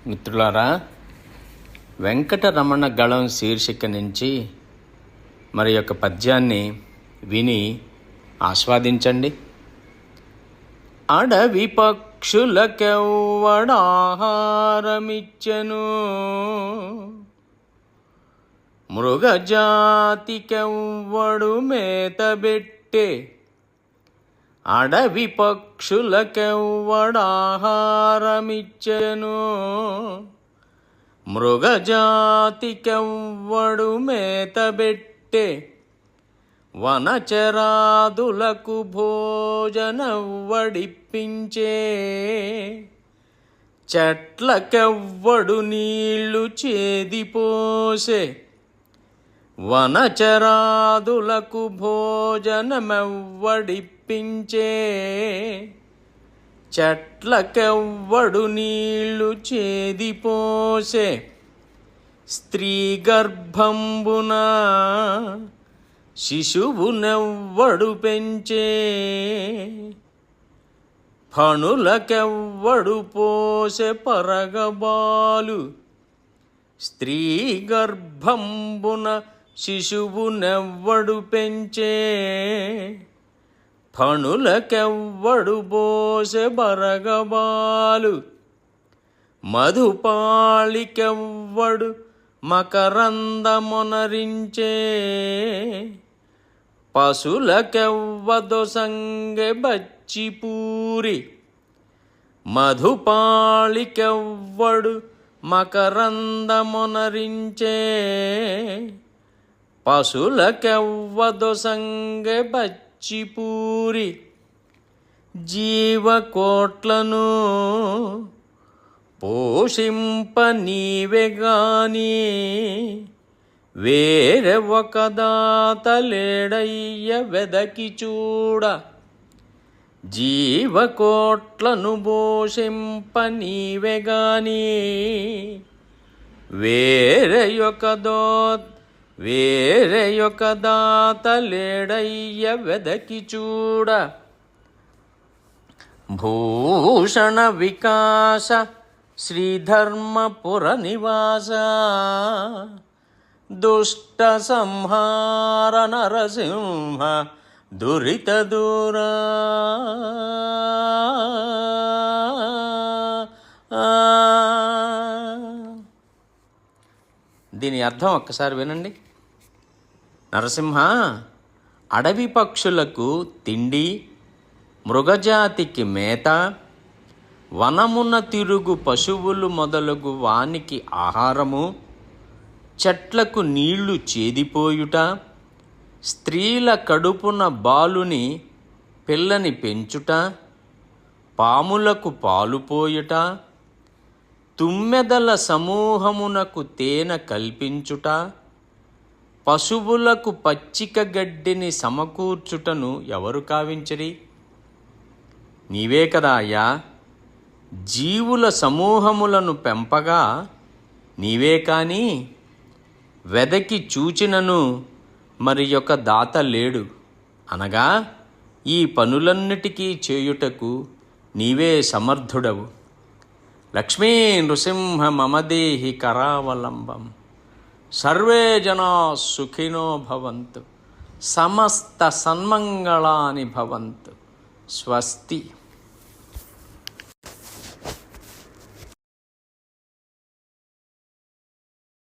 మిత్రులారా, వెంకటరమణ గళం శీర్షిక నుంచి మరి యొక్క పద్యాన్ని విని ఆస్వాదించండి. అడవి పక్షులకెవ్వడాహారమిచ్చెను, మృగజాతికెవ్వడు మేతబెట్టే. అడవి పక్షులకెవ్వడాహారమిచ్చెను, మృగజాతికెవ్వడు మేతబెట్టే. వనచరాదులకు భోజనవ్వడిప్పించే, చెట్లకెవ్వడు నీళ్లు చేదిపోసే. వనచరాదులకు భోజనమెవ్వడిప్పించే, చెట్లకెవ్వడు నీళ్లు చేదిపోసే. స్త్రీ గర్భంబున శిశువునెవ్వడు పెంచే, ఫణులకెవ్వడు పోసె పరగబాలు. స్త్రీ గర్భంబున శిశువునెవ్వడు పెంచే, ఫణులకెవ్వడు పోసె బరగబాలు. మధుపాళికెవ్వడు మకరందమొనరించే, పశులకెవ్వదొసంగె బచ్చిపూరి. మధుపాళికెవ్వడు మకరందమొనరించే, పశులకెవ్వదొసంగె బచ్చిపూరి. జీవకోట్లను పోషింప నీవే గాని, వేరే ఒక దాత లేడయ్య వెదకి చూడ. జీవకోట్లను పోషింప నీవే గాని, వేరే ఒక దాత లేడయ్య వెదకి చూడ. భూషణ వికాస శ్రీధర్మపుర నివాస, దుష్ట సంహార నరసింహ దురిత దూరా. దీని అర్థం ఒక్కసారి వినండి. నరసింహ, అడవి పక్షులకు తిండి, మృగజాతికి మేత, వనమున తిరుగు పశువులు మొదలగు వానికి ఆహారము, చెట్లకు నీళ్లు చేదిపోయుట, స్త్రీల కడుపున బాలుని పిల్లని పెంచుట, పాములకు పాలు పోయుట, తుమ్మెదల సమూహమునకు తేనె కల్పించుట, పశువులకు పచ్చిక గడ్డిని సమకూర్చుటను ఎవరు కావించరి? నీవే కదా అయ్యా. జీవుల సమూహములను పెంపగా నీవే కాని, వెదకి చూచినను మరి యొక్క దాత లేడు అనగా, ఈ పనులన్నిటికీ చేయుటకు నీవే సమర్థుడవు. లక్ష్మీ నృసింహ మమదేహి కరావలంబం. సర్వే జనా సుఖినో భవంతు, సమస్త సన్మంగళాని భవంతు. స్వస్తి.